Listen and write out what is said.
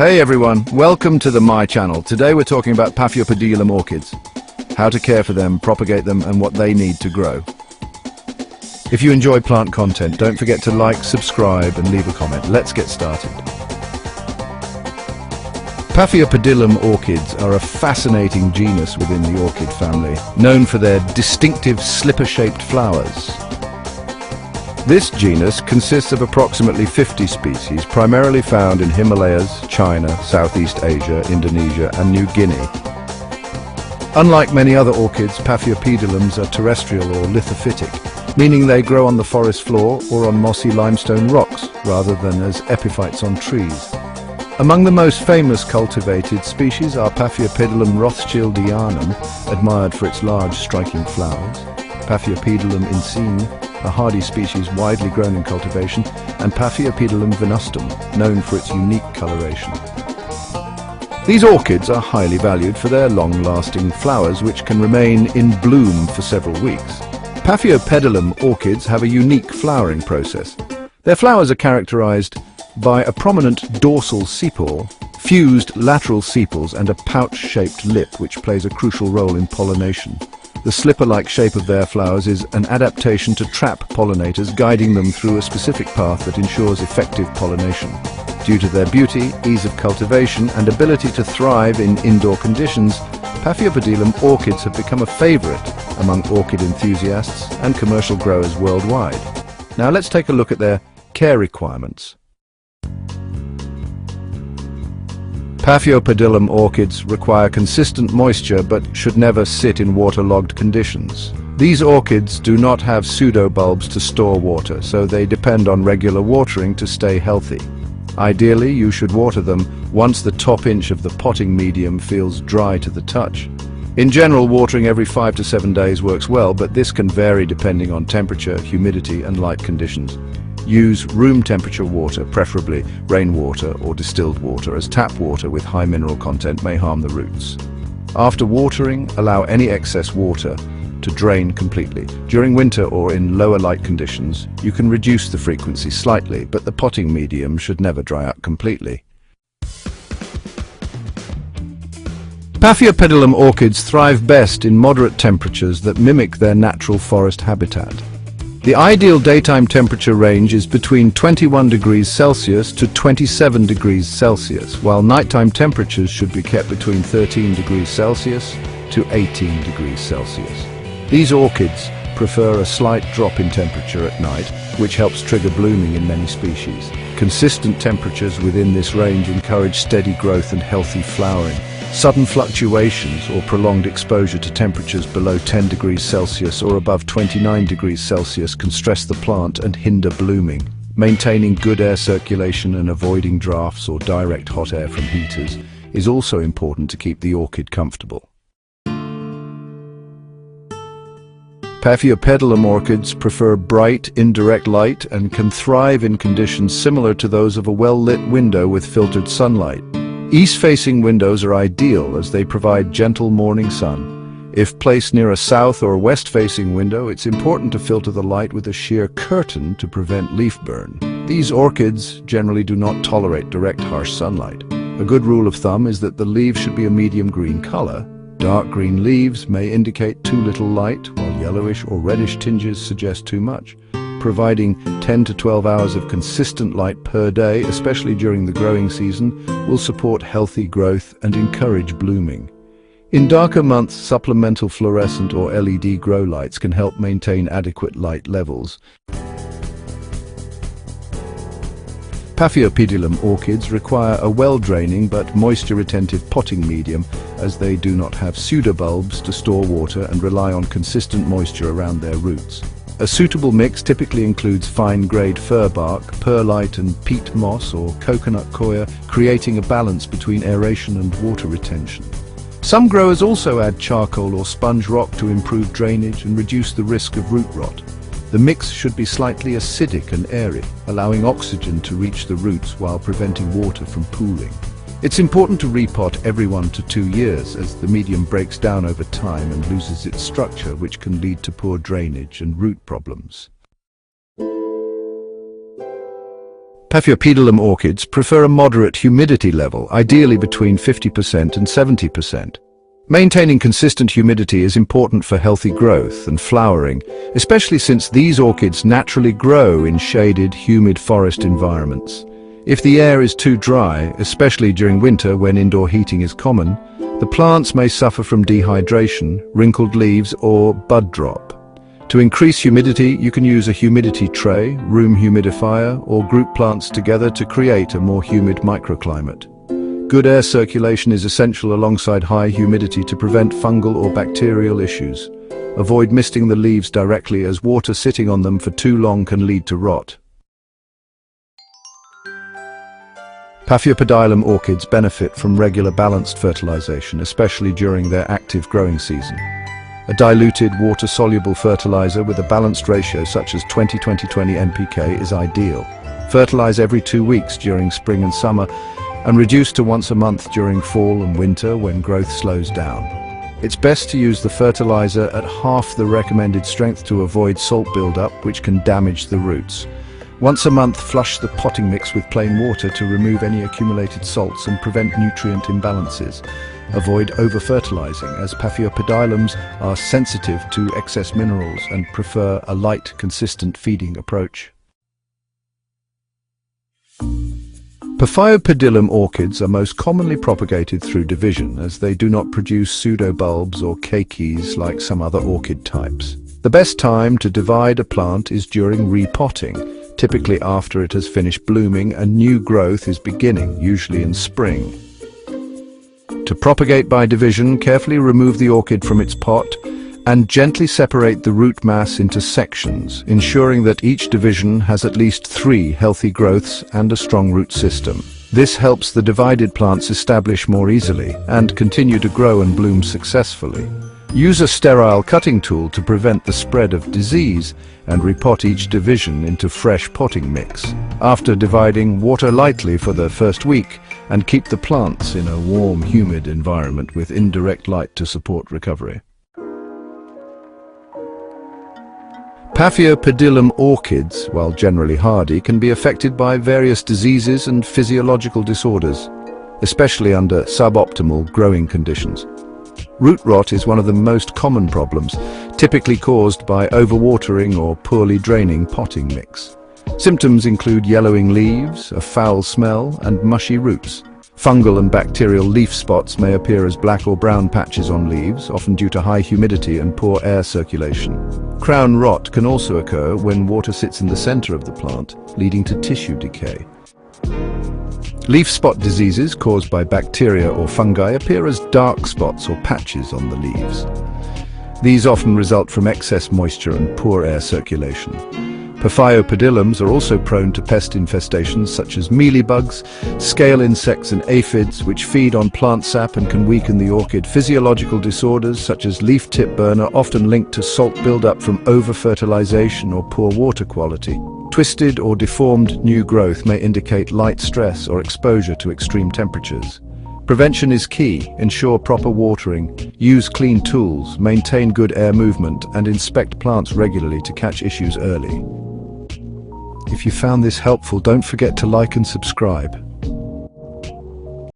Hey everyone, welcome to my channel. Today we're talking about Paphiopedilum orchids, how to care for them, propagate them, and what they need to grow. If you enjoy plant content, don't forget to like, subscribe, and leave a comment. Let's get started. Paphiopedilum orchids are a fascinating genus within the orchid family, known for their distinctive slipper-shaped flowers. This genus consists of approximately 50 species, primarily found in Himalayas, China, Southeast Asia, Indonesia, and New Guinea. Unlike many other orchids, Paphiopedilums are terrestrial or lithophytic, meaning they grow on the forest floor or on mossy limestone rocks, rather than as epiphytes on trees. Among the most famous cultivated species are Paphiopedilum rothschildianum, admired for its large, striking flowers, Paphiopedilum insine, a hardy species widely grown in cultivation, and Paphiopedilum venustum, known for its unique coloration. These orchids are highly valued for their long-lasting flowers, which can remain in bloom for several weeks. Paphiopedilum orchids have a unique flowering process. Their flowers are characterized by a prominent dorsal sepal, fused lateral sepals, and a pouch-shaped lip, which plays a crucial role in pollination. The slipper-like shape of their flowers is an adaptation to trap pollinators, guiding them through a specific path that ensures effective pollination. Due to their beauty, ease of cultivation, and ability to thrive in indoor conditions, Paphiopedilum orchids have become a favorite among orchid enthusiasts and commercial growers worldwide. Now let's take a look at their care requirements. Paphiopedilum orchids require consistent moisture but should never sit in waterlogged conditions. These orchids do not have pseudobulbs to store water, so they depend on regular watering to stay healthy. Ideally, you should water them once the top inch of the potting medium feels dry to the touch. In general, watering every 5 to 7 days works well, but this can vary depending on temperature, humidity, and light conditions. Use room temperature water, preferably rainwater or distilled water, as tap water with high mineral content may harm the roots. After watering, allow any excess water to drain completely. During winter or in lower light conditions, you can reduce the frequency slightly, but the potting medium should never dry out completely. Paphiopedilum orchids thrive best in moderate temperatures that mimic their natural forest habitat. The ideal daytime temperature range is between 21 degrees Celsius to 27 degrees Celsius, while nighttime temperatures should be kept between 13 degrees Celsius to 18 degrees Celsius. These orchids prefer a slight drop in temperature at night, which helps trigger blooming in many species. Consistent temperatures within this range encourage steady growth and healthy flowering. Sudden fluctuations or prolonged exposure to temperatures below 10 degrees Celsius or above 29 degrees Celsius can stress the plant and hinder blooming. Maintaining good air circulation and avoiding drafts or direct hot air from heaters is also important to keep the orchid comfortable. Paphiopedilum orchids prefer bright, indirect light and can thrive in conditions similar to those of a well-lit window with filtered sunlight. East-facing windows are ideal as they provide gentle morning sun. If placed near a south or west-facing window, it's important to filter the light with a sheer curtain to prevent leaf burn. These orchids generally do not tolerate direct harsh sunlight. A good rule of thumb is that the leaves should be a medium green color. Dark green leaves may indicate too little light, while yellowish or reddish tinges suggest too much. Providing 10 to 12 hours of consistent light per day, especially during the growing season, will support healthy growth and encourage blooming. In darker months, supplemental fluorescent or LED grow lights can help maintain adequate light levels. Paphiopedilum orchids require a well-draining but moisture-retentive potting medium, as they do not have pseudobulbs to store water and rely on consistent moisture around their roots. A suitable mix typically includes fine-grade fir bark, perlite and peat moss or coconut coir, creating a balance between aeration and water retention. Some growers also add charcoal or sponge rock to improve drainage and reduce the risk of root rot. The mix should be slightly acidic and airy, allowing oxygen to reach the roots while preventing water from pooling. It's important to repot every 1 to 2 years, as the medium breaks down over time and loses its structure, which can lead to poor drainage and root problems. Paphiopedilum orchids prefer a moderate humidity level, ideally between 50% and 70%. Maintaining consistent humidity is important for healthy growth and flowering, especially since these orchids naturally grow in shaded, humid forest environments. If the air is too dry, especially during winter when indoor heating is common, the plants may suffer from dehydration, wrinkled leaves, or bud drop. To increase humidity, you can use a humidity tray, room humidifier, or group plants together to create a more humid microclimate. Good air circulation is essential alongside high humidity to prevent fungal or bacterial issues. Avoid misting the leaves directly, as water sitting on them for too long can lead to rot. Paphiopedilum orchids benefit from regular balanced fertilization, especially during their active growing season. A diluted, water-soluble fertilizer with a balanced ratio such as 20-20-20 NPK is ideal. Fertilize every 2 weeks during spring and summer, and reduce to once a month during fall and winter when growth slows down. It's best to use the fertilizer at half the recommended strength to avoid salt buildup, which can damage the roots. Once a month, flush the potting mix with plain water to remove any accumulated salts and prevent nutrient imbalances. Avoid over-fertilizing, as Paphiopedilums are sensitive to excess minerals and prefer a light, consistent feeding approach. Paphiopedilum orchids are most commonly propagated through division, as they do not produce pseudobulbs or keikis like some other orchid types. The best time to divide a plant is during repotting, typically after it has finished blooming and new growth is beginning, usually in spring. To propagate by division, carefully remove the orchid from its pot and gently separate the root mass into sections, ensuring that each division has at least 3 healthy growths and a strong root system. This helps the divided plants establish more easily and continue to grow and bloom successfully. Use a sterile cutting tool to prevent the spread of disease and repot each division into fresh potting mix. After dividing, water lightly for the first week and keep the plants in a warm, humid environment with indirect light to support recovery. Paphiopedilum orchids, while generally hardy, can be affected by various diseases and physiological disorders, especially under suboptimal growing conditions. Root rot is one of the most common problems, typically caused by overwatering or poorly draining potting mix. Symptoms include yellowing leaves, a foul smell, and mushy roots. Fungal and bacterial leaf spots may appear as black or brown patches on leaves, often due to high humidity and poor air circulation. Crown rot can also occur when water sits in the center of the plant, leading to tissue decay. Leaf spot diseases caused by bacteria or fungi appear as dark spots or patches on the leaves. These often result from excess moisture and poor air circulation. Paphiopedilums are also prone to pest infestations such as mealybugs, scale insects and aphids, which feed on plant sap and can weaken the orchid. Physiological disorders such as leaf tip burn are often linked to salt buildup from over-fertilization or poor water quality. Twisted or deformed new growth may indicate light stress or exposure to extreme temperatures. Prevention is key. Ensure proper watering, use clean tools, maintain good air movement, and inspect plants regularly to catch issues early. If you found this helpful, don't forget to like and subscribe.